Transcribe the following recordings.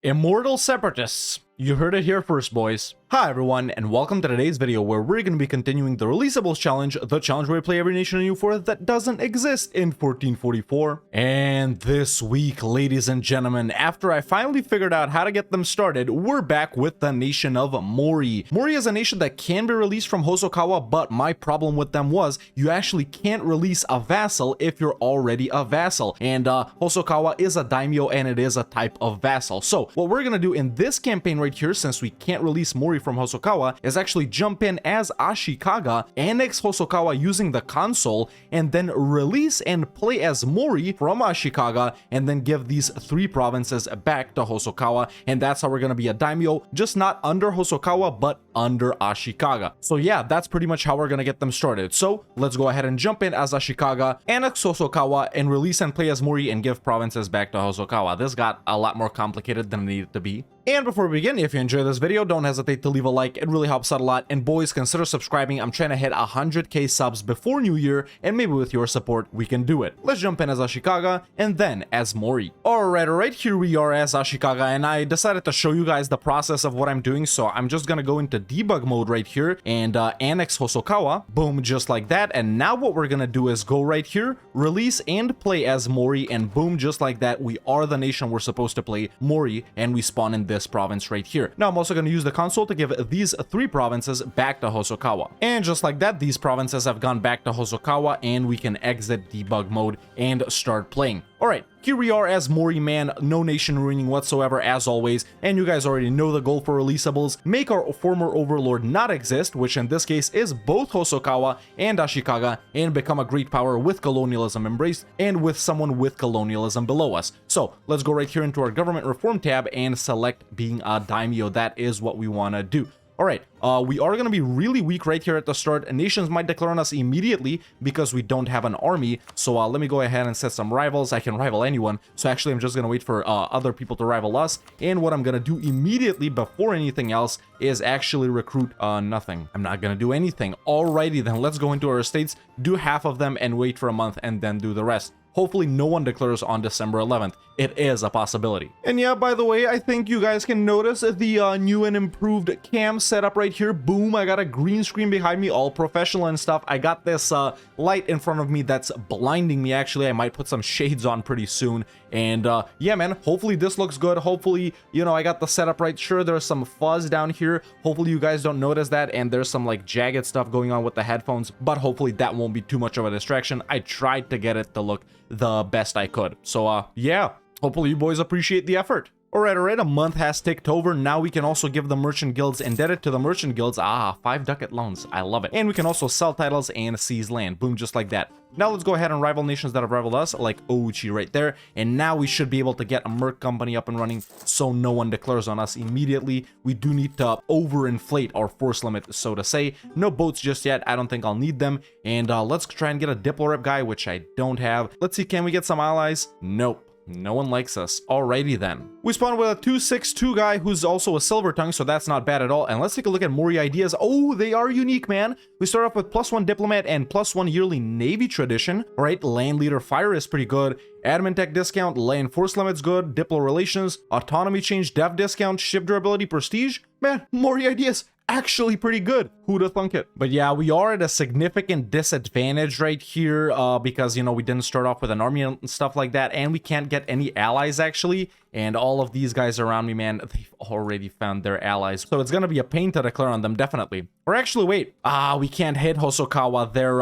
Immortal Separatists. You heard it here first, boys. Hi everyone, and welcome to today's video where we're going to be continuing the Releasables challenge, the challenge where we play every nation in EU4 that doesn't exist in 1444. And this week, ladies and gentlemen, after I finally figured out how to get them started, we're back with the nation of Mori. Mori is a nation that can be released from Hosokawa, but my problem with them was you actually can't release a vassal if you're already a vassal. And Hosokawa is a daimyo and it is a type of vassal. So what we're going to do in this campaign right here, since we can't release Mori from Hosokawa, is actually jump in as Ashikaga, annex Hosokawa using the console, and then release and play as Mori from Ashikaga, and then give these 3 provinces back to Hosokawa. And that's how we're gonna be a daimyo, just not under Hosokawa, but under Ashikaga. So yeah, that's pretty much how we're gonna get them started. So let's go ahead and jump in as Ashikaga, annex Hosokawa, and release and play as Mori and give provinces back to Hosokawa. This got a lot more complicated than it needed to be. And before we begin, if you enjoyed this video, don't hesitate to leave a like. It really helps out a lot. And boys, consider subscribing. I'm trying to hit 100k subs before New Year, and maybe with your support, we can do it. Let's jump in as Ashikaga and then as Mori. Alright, here we are as Ashikaga, and I decided to show you guys the process of what I'm doing. So I'm just gonna go into debug mode right here and annex Hosokawa. Boom, just like that. And now what we're gonna do is go right here, release and play as Mori, and boom, just like that, we are the nation we're supposed to play, Mori, and we spawn in this province right here. Now I'm also going to use the console to give these 3 provinces back to Hosokawa. And just like that, these provinces have gone back to Hosokawa, and we can exit debug mode and start playing. Alright, here we are as Mori, man, no nation ruining whatsoever as always, and you guys already know the goal for Releasables: make our former overlord not exist, which in this case is both Hosokawa and Ashikaga, and become a great power with colonialism embraced and with someone with colonialism below us. So let's go right here into our government reform tab and select being a daimyo. That is what we want to do. Alright, we are going to be really weak right here at the start. Nations might declare on us immediately because we don't have an army. So let me go ahead and set some rivals. I can rival anyone. So actually, I'm just going to wait for other people to rival us. And what I'm going to do immediately before anything else is actually recruit nothing. I'm not going to do anything. Alrighty then, let's go into our estates, do half of them, and wait for a month, and then do the rest. Hopefully no one declares on December 11th. It is a possibility. And yeah, by the way, I think you guys can notice the new and improved cam setup right here. Boom, I got a green screen behind me, all professional and stuff. I got this light in front of me that's blinding me. Actually, I might put some shades on pretty soon. And yeah, man, hopefully this looks good. Hopefully, you know, I got the setup right. Sure, there's some fuzz down here. Hopefully you guys don't notice that. And there's some like jagged stuff going on with the headphones, but hopefully that won't be too much of a distraction. I tried to get it to look the best I could. So yeah, hopefully you boys appreciate the effort. Alright, a month has ticked over. Now we can also give the merchant guilds, indebted to the merchant guilds, 5 ducat loans. I love it. And we can also sell titles and seize land. Boom, just like that. Now let's go ahead and rival nations that have rivaled us, like Ouchi right there. And now we should be able to get a merc company up and running so no one declares on us immediately. We do need to overinflate our force limit, so to say. No boats just yet. I don't think I'll need them. And let's try and get a diplo rep guy, which I don't have. Let's see, can we get some allies? Nope. No one likes us. Alrighty then. We spawn with a 262 guy who's also a silver tongue, so that's not bad at all. And let's take a look at Mori ideas. Oh, they are unique, man. We start off with +1 diplomat and +1 yearly navy tradition. Alright, land leader fire is pretty good. Admin tech discount, land force limit's good. Diplo relations, autonomy change, dev discount, ship durability, prestige. Man, Mori ideas actually pretty good. Who'd have thunk it? But yeah, we are at a significant disadvantage right here because, you know, we didn't start off with an army and stuff like that, and we can't get any allies actually. And all of these guys around me, man, they've already found their allies. So it's gonna be a pain to declare on them, definitely. Or actually, wait. We can't hit Hosokawa. They're,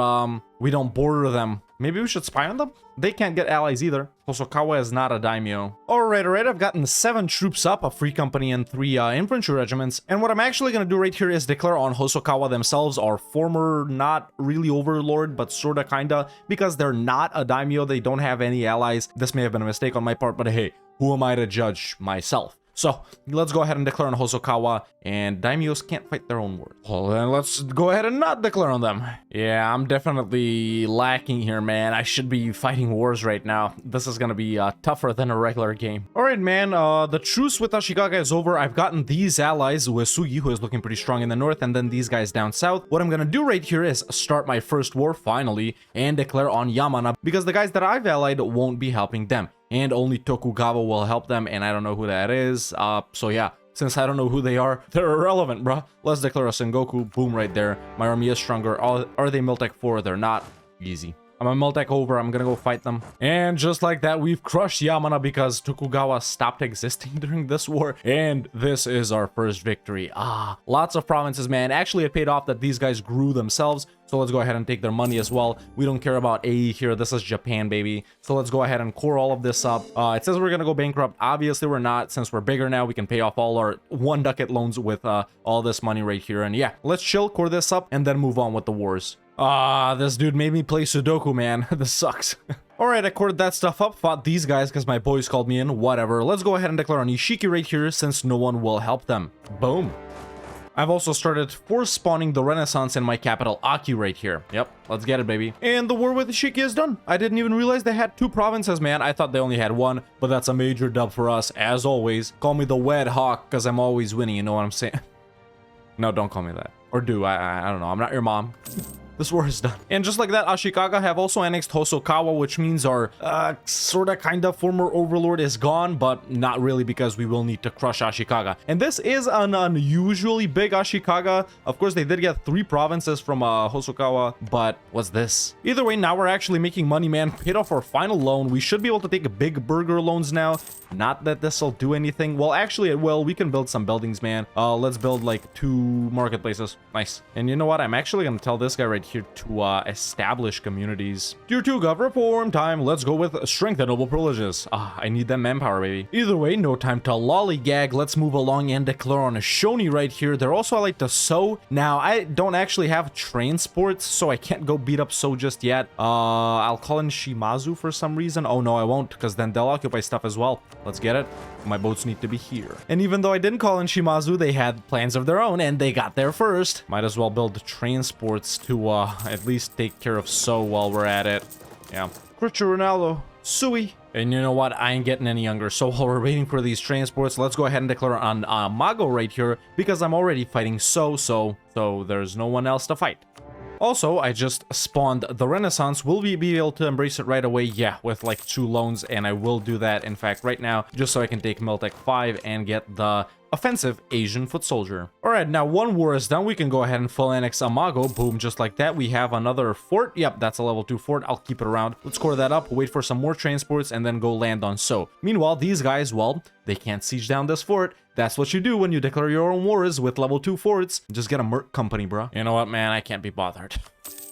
we don't border them. Maybe we should spy on them? They can't get allies either. Hosokawa is not a daimyo. Alright, I've gotten 7 troops up, a free company, and 3 infantry regiments. And what I'm actually gonna do right here is declare on Hosokawa themselves, our former, not really overlord, but sorta kinda, because they're not a daimyo, they don't have any allies. This may have been a mistake on my part, but hey, who am I to judge myself? So let's go ahead and declare on Hosokawa, and daimyos can't fight their own war. Well, then let's go ahead and not declare on them. Yeah, I'm definitely lacking here, man. I should be fighting wars right now. This is gonna be tougher than a regular game. Alright, man, the truce with Ashikaga is over. I've gotten these allies, Uesugi, who is looking pretty strong in the north, and then these guys down south. What I'm gonna do right here is start my first war, finally, and declare on Yamana, because the guys that I've allied won't be helping them. and only Tokugawa will help them, and I don't know who that is. So yeah, since I don't know who they are, they're irrelevant, bruh. Let's declare a Sengoku. Boom, right there. My army is stronger. Are they Miltech 4? They're not. Easy. I'm a Miltech over. I'm gonna go fight them. And just like that, we've crushed Yamana because Tokugawa stopped existing during this war. And this is our first victory. Lots of provinces, man. Actually, it paid off that these guys grew themselves. So let's go ahead and take their money as well. We don't care about AE here. This is Japan, baby. So let's go ahead and core all of this up. It says we're gonna go bankrupt. Obviously, we're not. Since we're bigger now, we can pay off all our 1 ducat loans with all this money right here. And yeah, let's chill, core this up, and then move on with the wars. This dude made me play Sudoku, man. This sucks. Alright, I cored that stuff up, fought these guys because my boys called me in, whatever. Let's go ahead and declare on Ishiki right here since no one will help them. Boom. I've also started force spawning the Renaissance in my capital, Aki, right here. Yep, let's get it, baby. And the war with Ishiki is done. I didn't even realize they had 2 provinces, man. I thought they only had 1, but that's a major dub for us, as always. Call me the Wed Hawk because I'm always winning, you know what I'm saying? No, don't call me that. Or do, I don't know. I'm not your mom. This war is done. And just like that, Ashikaga have also annexed Hosokawa, which means our sorta kinda former overlord is gone, but not really because we will need to crush Ashikaga. And this is an unusually big Ashikaga. Of course, they did get 3 provinces from Hosokawa, but what's this? Either way, now we're actually making money, man. Paid off our final loan. We should be able to take big burger loans now. Not that this will do anything. Well, actually, it will. We can build some buildings, man. Let's build like 2 marketplaces. Nice. And you know what? I'm actually gonna tell this guy right here to establish communities. Tier 2 gov reform time. Let's go with strength and noble privileges. I need them manpower, baby. Either way, no time to lollygag. Let's move along and declare on a Shoni right here. They're also like to So. Now, I don't actually have transports, so I can't go beat up So just yet. I'll call in Shimazu for some reason. Oh no, I won't, because then they'll occupy stuff as well. Let's get it. My boats need to be here. And even though I didn't call in Shimazu, they had plans of their own, and they got there first. Might as well build transports to at least take care of So while we're at it. Yeah. Cristiano Ronaldo. Sui. And you know what? I ain't getting any younger. So while we're waiting for these transports, let's go ahead and declare on Mago right here, because I'm already fighting So there's no one else to fight. Also, I just spawned the Renaissance. Will we be able to embrace it right away? Yeah, with like 2 loans, and I will do that, in fact, right now, just so I can take Miltech 5 and get the offensive Asian foot soldier. Alright, now 1 war is done. We can go ahead and full annex Amago. Boom, just like that. We have another fort. Yep, that's a level 2 fort. I'll keep it around. Let's core that up, wait for some more transports, and then go land on So. Meanwhile, these guys, well, they can't siege down this fort. That's what you do when you declare your own wars with level 2 forts. Just get a merc company, bro. You know what, man? I can't be bothered.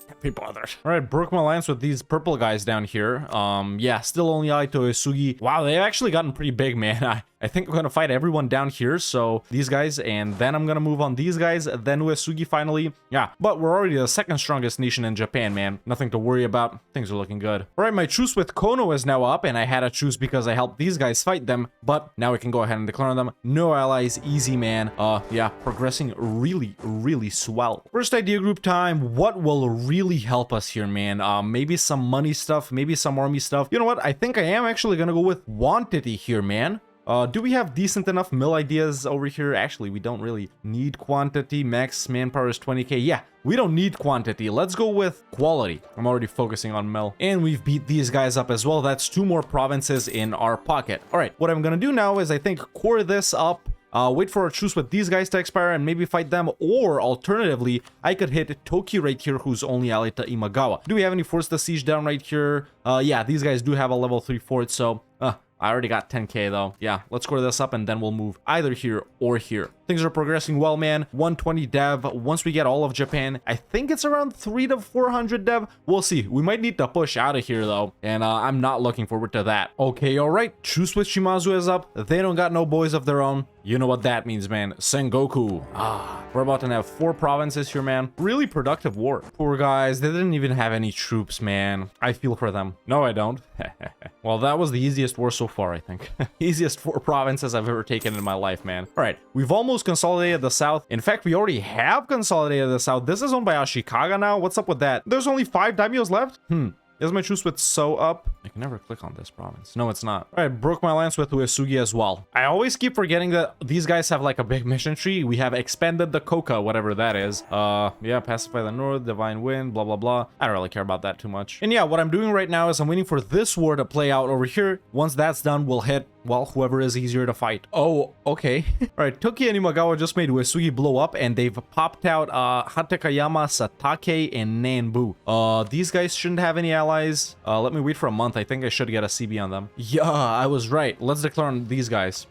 Can't be bothered. All right, broke my alliance with these purple guys down here. Yeah, still only Aito Isugi. Wow, they've actually gotten pretty big, man. I think I'm gonna fight everyone down here, so these guys, and then I'm gonna move on these guys, then Uesugi finally. Yeah, but we're already the 2nd strongest nation in Japan, man. Nothing to worry about. Things are looking good. All right, my truce with Kono is now up, and I had a truce because I helped these guys fight them, but now we can go ahead and declare on them. No allies, easy, man. Yeah, progressing really swell. First idea group time. What will really help us here, man? Maybe some money stuff, maybe some army stuff. You know what? I think I am actually gonna go with quantity here, man. Do we have decent enough mill ideas over here? Actually, we don't really need quantity. Max manpower is 20k. Yeah, we don't need quantity. Let's go with quality. I'm already focusing on mill. And we've beat these guys up as well. That's 2 more provinces in our pocket. All right, what I'm gonna do now is I think core this up. Wait for a truce with these guys to expire and maybe fight them, or alternatively, I could hit Toki right here, who's only allied to Imagawa. Do we have any force to siege down right here? Yeah, these guys do have a level 3 fort, so I already got 10k though. Yeah, let's score this up and then we'll move either here or here. Things are progressing well, man. 120 dev. Once we get all of Japan, I think it's around 300 to 400 dev. We'll see. We might need to push out of here though, and I'm not looking forward to that. Okay, all right. Truce with Shimazu is up. They don't got no boys of their own. You know what that means, man. Sengoku. We're about to have 4 provinces here, man. Really productive war. Poor guys. They didn't even have any troops, man. I feel for them. No, I don't. Well, that was the easiest war so far, I think. Easiest 4 provinces I've ever taken in my life, man. All right, we've almost consolidated the south. In fact, we already have consolidated the south. This is owned by Ashikaga now. What's up with that? There's only 5 daimyos left? Is my truce with So up? I can never click on this province. No, it's not. All right, broke my alliance with Uesugi as well. I always keep forgetting that these guys have like a big mission tree. We have expanded the Coca, whatever that is. Yeah, pacify the north, divine wind, blah, blah, blah. I don't really care about that too much. And yeah, what I'm doing right now is I'm waiting for this war to play out over here. Once that's done, we'll hit, well, whoever is easier to fight. Oh, okay. All right, Toki and Imagawa just made Uesugi blow up, and they've popped out Hatekayama, Satake, and Nanbu. These guys shouldn't have any allies. Let me wait for a month. I think I should get a CB on them. Yeah, I was right. Let's declare on these guys.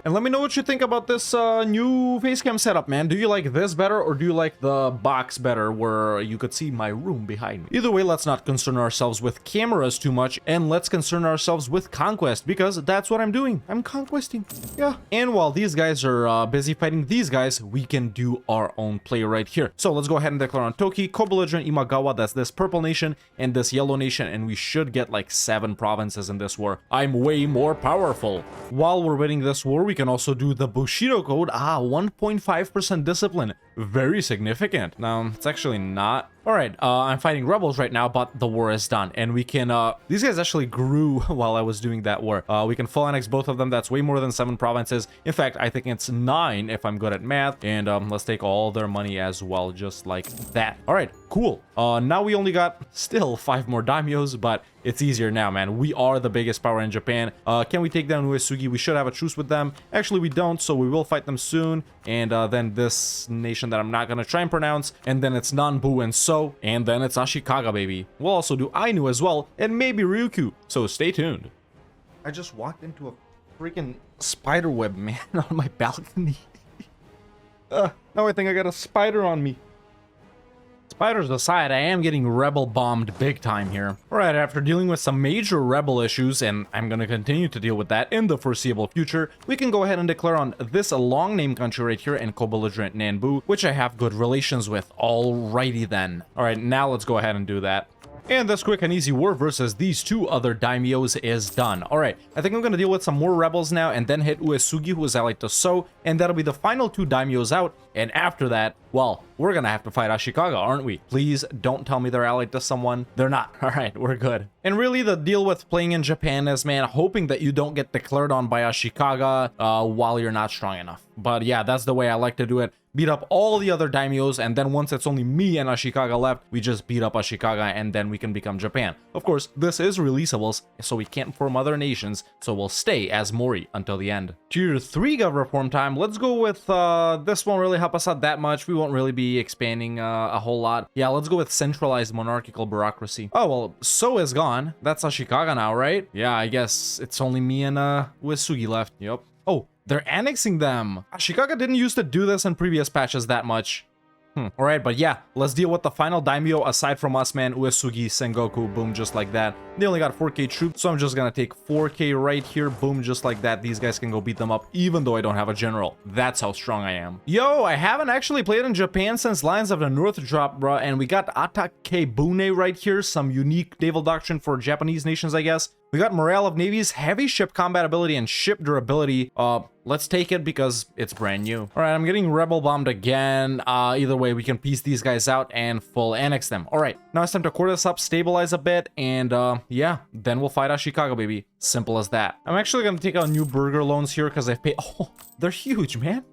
And let me know what you think about this new facecam setup, man. Do you like this better, or do you like the box better where you could see my room behind me? Either way, let's not concern ourselves with cameras too much, and let's concern ourselves with conquest, because that's what I'm doing. I'm conquesting. Yeah. And while these guys are busy fighting these guys, we can do our own play right here. So let's go ahead and declare on Toki, co-belligerent Imagawa, that's this purple nation, and this yellow nation, and we should get like 7 provinces in this war. I'm way more powerful. While we're winning this war, we can also do the Bushido code. 1.5% discipline. Very significant. No, it's actually not. All right, I'm fighting rebels right now, but the war is done, and we can, these guys actually grew while I was doing that war. We can full annex both of them. That's way more than 7 provinces. In fact, I think it's 9 if I'm good at math, and let's take all their money as well, just like that. All right, cool. Now we only got still 5 more daimyos, but it's easier now, man. We are the biggest power in Japan. Can we take down Uesugi? We should have a truce with them. Actually, we don't, so we will fight them soon. And then this nation that I'm not gonna try and pronounce, and then it's Nanbu and So, and then it's Ashikaga, baby. We'll also do Ainu as well, and maybe Ryukyu, so stay tuned. I just walked into a freaking spider web, man, on my balcony. Now I think I got a spider on me. Spiders aside, I am getting rebel bombed big time here. Alright, after dealing with some major rebel issues, and I'm gonna continue to deal with that in the foreseeable future, we can go ahead and declare on this long name country right here and co-belligerent Nanbu, which I have good relations with. Alrighty then. Alright, now let's go ahead and do that. And this quick and easy war versus these 2 other daimyos is done. Alright, I think I'm gonna deal with some more rebels now and then hit Uesugi, who is allied to So, and that'll be the final 2 daimyos out. And after that, well, we're gonna have to fight Ashikaga, aren't we? Please don't tell me they're allied to someone. They're not. Alright, we're good. And really the deal with playing in Japan is, man, hoping that you don't get declared on by Ashikaga while you're not strong enough. But yeah, that's the way I like to do it. Beat up all the other daimyos, and then once it's only me and Ashikaga left, we just beat up Ashikaga, and then we can become Japan. Of course, this is releasables, so we can't form other nations, so we'll stay as Mori until the end. Tier 3 Gov reform time. Let's go with, this won't really help us out that much. We won't really be expanding a whole lot. Yeah, let's go with centralized monarchical bureaucracy. Oh, well, So is gone. That's Ashikaga now, right? Yeah, I guess it's only me and Uesugi left. Yep. Oh, they're annexing them. Ashikaga didn't used to do this in previous patches that much. Alright, but yeah, let's deal with the final daimyo aside from us, man. Uesugi, Sengoku, boom, just like that. They only got 4k troops, so I'm just gonna take 4k right here, boom, just like that. These guys can go beat them up, even though I don't have a general. That's how strong I am. Yo, I haven't actually played in Japan since Lions of the North drop, bruh, and we got Atakebune right here, some unique naval doctrine for Japanese nations, I guess. We got Morale of Navies, heavy ship combat ability, and ship durability. Let's take it because it's brand new. All right, I'm getting rebel bombed again. Either way, we can piece these guys out and full annex them. All right, now it's time to core this up, stabilize a bit, and yeah, then we'll fight Ashikaga, baby. Simple as that. I'm actually gonna take out new burger loans here because I've paid. Oh, they're huge, man.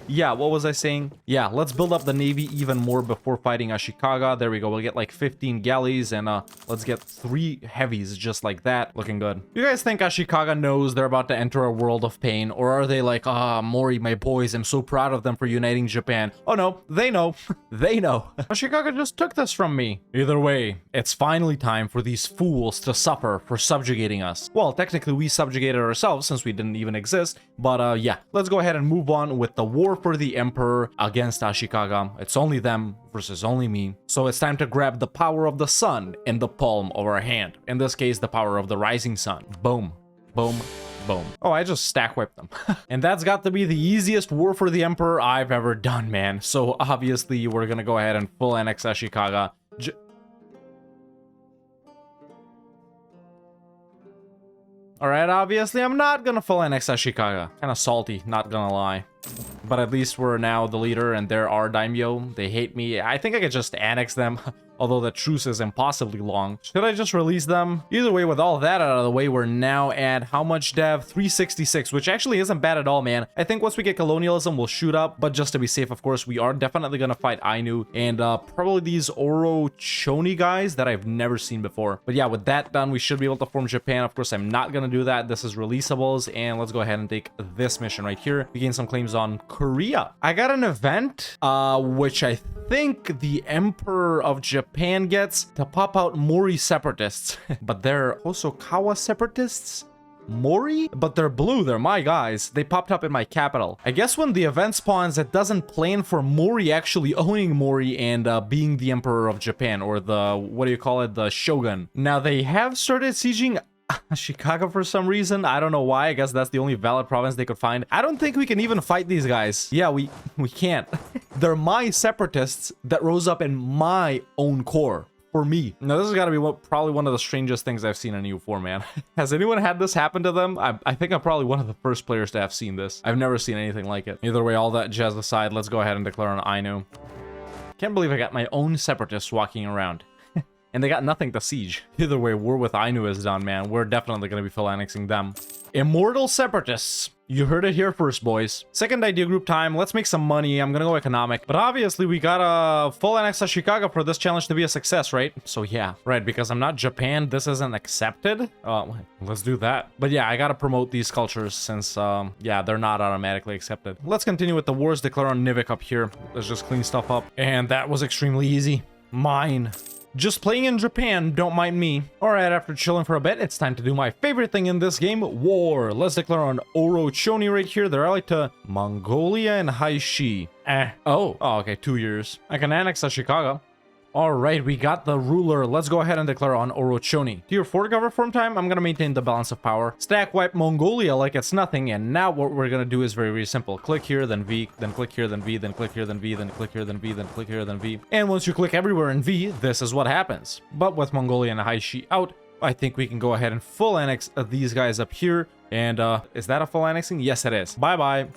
Yeah, what was I saying? Yeah, let's build up the navy even more before fighting Ashikaga. There we go. We'll get like 15 galleys, and let's get 3 heavies just like that. Looking good. You guys think Ashikaga knows they're about to enter a world of pain, or are they like, Mori, my boys, I'm so proud of them for uniting Japan? Oh no, they know. They know. Ashikaga just took this from me. Either way, it's finally time for these fools to suffer for subjugating us. Well, technically we subjugated ourselves since we didn't even exist, but yeah, let's go ahead and move on with the war for the Emperor against Ashikaga. It's only them versus only me. So it's time to grab the power of the sun in the palm of our hand. In this case, the power of the rising sun. Boom, boom, boom. Oh, I just stack whipped them. And that's got to be the easiest war for the Emperor I've ever done, man. So obviously we're gonna go ahead and full annex Ashikaga. Alright, obviously I'm not gonna full annex Ashikaga. Kinda salty, not gonna lie. But at least we're now the leader and they're our daimyo. They hate me. I think I could just annex them. although the truce is impossibly long. Should I just release them? Either way, with all that out of the way, we're now at how much dev? 366, which actually isn't bad at all, man. I think once we get colonialism, we'll shoot up, but just to be safe, of course, we are definitely gonna fight Ainu and probably these Orochoni guys that I've never seen before. But yeah, with that done, we should be able to form Japan. Of course, I'm not gonna do that. This is releasables, and let's go ahead and take this mission right here. We gain some claims on Korea. I got an event, which I think the Emperor of Japan gets to pop out Mori separatists, but they're Hosokawa separatists? Mori? But they're blue, they're my guys. They popped up in my capital. I guess when the event spawns, it doesn't plan for Mori actually owning Mori and being the Emperor of Japan, or the, what do you call it, the Shogun. Now, they have started sieging Chicago for some reason. I don't know why. I guess that's the only valid province they could find. I don't think we can even fight these guys. Yeah, we can't. They're my separatists that rose up in my own core. For me. Now, this has got to be probably one of the strangest things I've seen in EU4, man. Has anyone had this happen to them? I think I'm probably one of the first players to have seen this. I've never seen anything like it. Either way, all that jazz aside, let's go ahead and declare on Ainu. Can't believe I got my own separatists walking around. And they got nothing to siege. Either way, war with Ainu is done, man. We're definitely going to be full annexing them. Immortal separatists. You heard it here first, boys. Second idea group time. Let's make some money. I'm gonna go economic. But obviously, we gotta full annex of Chicago for this challenge to be a success, right? So yeah, right, because I'm not Japan, this isn't accepted. Let's do that. But yeah, I gotta promote these cultures since, yeah, they're not automatically accepted. Let's continue with the wars. Declare on Nivik up here. Let's just clean stuff up. And that was extremely easy. Mine. Just playing in Japan, don't mind me. Alright, after chilling for a bit, it's time to do my favorite thing in this game, war. Let's declare on Orochoni right here. They're allied to Mongolia and Haishi. Oh, okay, 2 years. I can annex Chicago. Alright, we got the ruler. Let's go ahead and declare on Orochoni. Tier 4 government form time, I'm gonna maintain the balance of power. Stack wipe Mongolia like it's nothing, and now what we're gonna do is very, very simple. Click here, then V, then click here, then V, then click here, then V, then click here, then V, then click here, then V. And once you click everywhere in V, this is what happens. But with Mongolia and Haishi out, I think we can go ahead and full annex these guys up here. And is that a full annexing? Yes, it is. Bye-bye.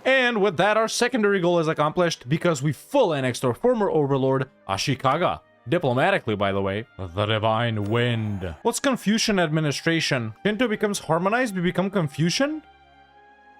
And with that, our secondary goal is accomplished because we full annexed our former overlord, Ashikaga. Diplomatically, by the way. The Divine Wind. What's Confucian administration? Shinto becomes harmonized, we become Confucian?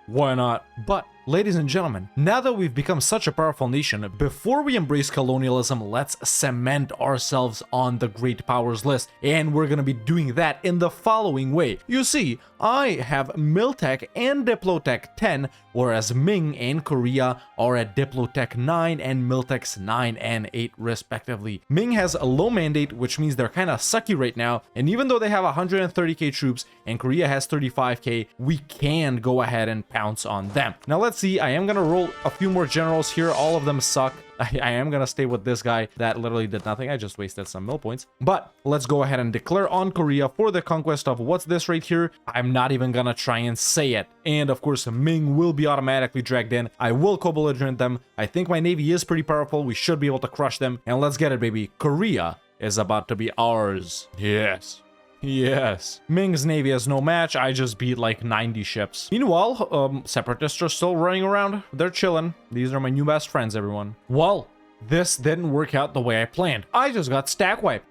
Why not? But, ladies and gentlemen, now that we've become such a powerful nation, before we embrace colonialism, let's cement ourselves on the Great Powers list. And we're gonna be doing that in the following way. You see, I have Miltech and Diplotech 10, whereas Ming and Korea are at Diplotech 9 and Miltech's 9 and 8 respectively. Ming has a low mandate, which means they're kind of sucky right now, and even though they have 130k troops and Korea has 35k, we can go ahead and pounce on them. Now let's see, I am gonna roll a few more generals here. All of them suck. I am gonna stay with this guy that literally did nothing. I just wasted some mill points. But let's go ahead and declare on Korea for the conquest of what's this right here. I'm not even gonna try and say it. And of course, Ming will be automatically dragged in. I will co-belligerent them. I think my navy is pretty powerful. We should be able to crush them. And let's get it, baby. Korea is about to be ours. Yes. Yes. Ming's navy has no match. I just beat like 90 ships. Meanwhile, separatists are still running around. They're chilling. These are my new best friends, everyone. Well, this didn't work out the way I planned. I just got stack wiped.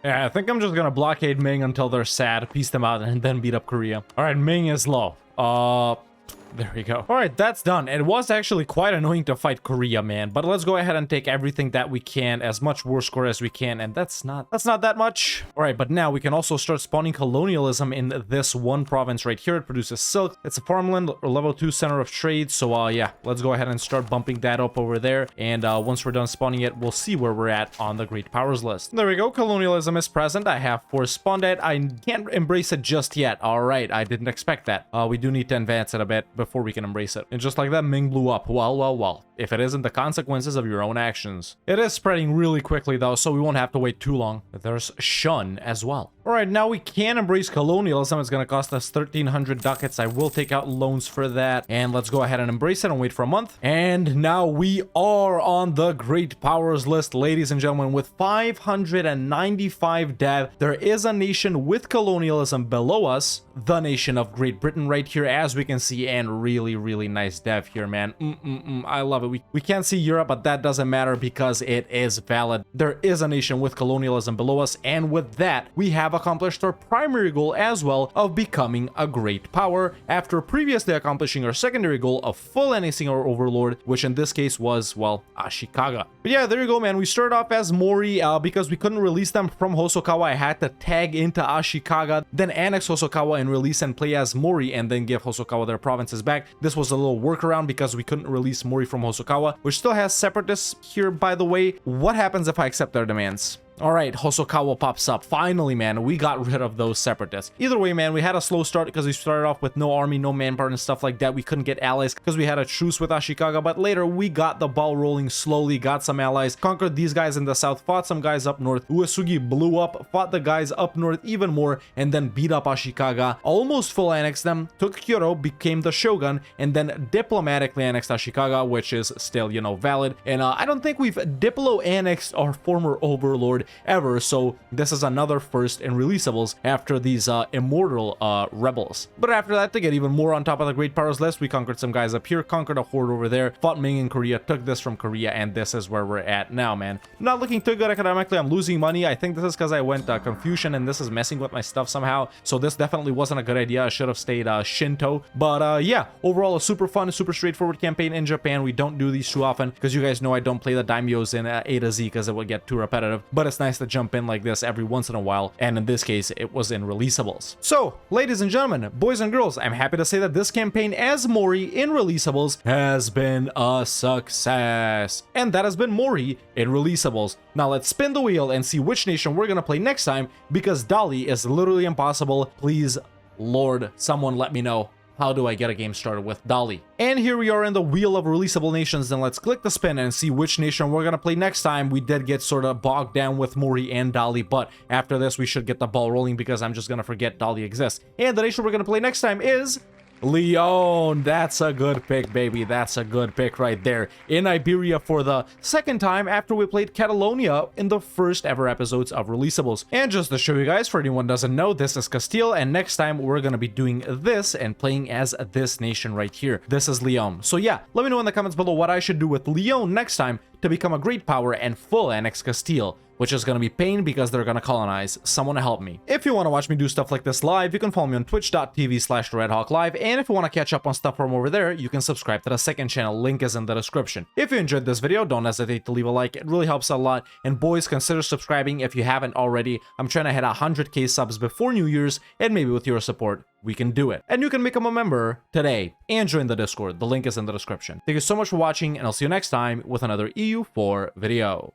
Yeah, I think I'm just gonna blockade Ming until they're sad, peace them out, and then beat up Korea. All right, Ming is low. There we go. All right, that's done. It was actually quite annoying to fight Korea, man. But let's go ahead and take everything that we can, as much war score as we can, and that's not that much. All right, but now we can also start spawning colonialism in this one province right here. It produces silk. It's a farmland, level 2 center of trade. So yeah, let's go ahead and start bumping that up over there. And once we're done spawning it, we'll see where we're at on the Great Powers list. There we go. Colonialism is present. I have force spawned it. I can't embrace it just yet. All right, I didn't expect that. We do need to advance it a bit before we can embrace it. And just like that, Ming blew up. Well. If it isn't the consequences of your own actions. It is spreading really quickly though, so we won't have to wait too long. There's Shun as well. Alright, now we can embrace colonialism. It's gonna cost us 1,300 ducats. I will take out loans for that. And let's go ahead and embrace it and wait for a month. And now we are on the Great Powers list, ladies and gentlemen, with 595 dev. There is a nation with colonialism below us, the nation of Great Britain right here, as we can see. And really, really nice dev here, man. I love it. We can't see Europe, but that doesn't matter because it is valid. There is a nation with colonialism below us, and with that, we have accomplished our primary goal as well of becoming a great power after previously accomplishing our secondary goal of full annexing our overlord, which in this case was, well, Ashikaga. But yeah, there you go, man. We started off as Mori because we couldn't release them from Hosokawa. I had to tag into Ashikaga, then annex Hosokawa and release and play as Mori, and then give Hosokawa their provinces back. This was a little workaround because we couldn't release Mori from Hosokawa, which still has separatists here, by the way. What happens if I accept their demands? All right, Hosokawa pops up. Finally, man, we got rid of those separatists. Either way, man, we had a slow start because we started off with no army, no manpower and stuff like that. We couldn't get allies because we had a truce with Ashikaga, but later we got the ball rolling slowly, got some allies, conquered these guys in the south, fought some guys up north. Uesugi blew up, fought the guys up north even more, and then beat up Ashikaga, almost full annexed them, took Kyoto, became the shogun, and then diplomatically annexed Ashikaga, which is still, you know, valid. And I don't think we've diplo-annexed our former overlord ever, so this is another first in releasables after these immortal rebels. But after that, to get even more on top of the great powers list, we conquered some guys up here, conquered a horde over there, fought Ming in Korea, took this from Korea, and this is where we're at now, man. Not looking too good economically. I'm losing money. I think this is because I went Confucian, and this is messing with my stuff somehow, so this definitely wasn't a good idea. I should have stayed Shinto. But yeah, overall a super fun, super straightforward campaign in Japan. We don't do these too often because you guys know I don't play the daimyos in A to Z because it would get too repetitive, but it's nice to jump in like this every once in a while, and in this case it was in releasables. So ladies and gentlemen, boys and girls, I'm happy to say that this campaign as Mori in releasables has been a success, and that has been Mori in releasables. Now let's spin the wheel and see which nation we're gonna play next time, because Dali is literally impossible. Please, Lord, someone let me know. How do I get a game started with Dali? And here we are in the wheel of releasable nations. Then let's click the spin and see which nation we're gonna play next time. We did get sort of bogged down with Mori and Dali, but after this we should get the ball rolling because I'm just gonna forget Dali exists. And the nation we're gonna play next time is Leon. That's a good pick, baby. That's a good pick right there. In Iberia for the second time after we played Catalonia in the first ever episodes of Releasables. And just to show you guys, for anyone who doesn't know, this is Castile, and next time we're gonna be doing this and playing as this nation right here. This is Leon. So yeah, let me know in the comments below what I should do with Leon next time to become a great power and full annex Castile, which is going to be pain because they're going to colonize. Someone to help me. If you want to watch me do stuff like this live, you can follow me on twitch.tv/RedHawkLive, and if you want to catch up on stuff from over there, you can subscribe to the second channel, link is in the description. If you enjoyed this video, don't hesitate to leave a like, it really helps a lot, and boys, consider subscribing if you haven't already. I'm trying to hit 100k subs before New Year's, and maybe with your support, we can do it. And you can become a member today and join the Discord, the link is in the description. Thank you so much for watching, and I'll see you next time with another EU4 video.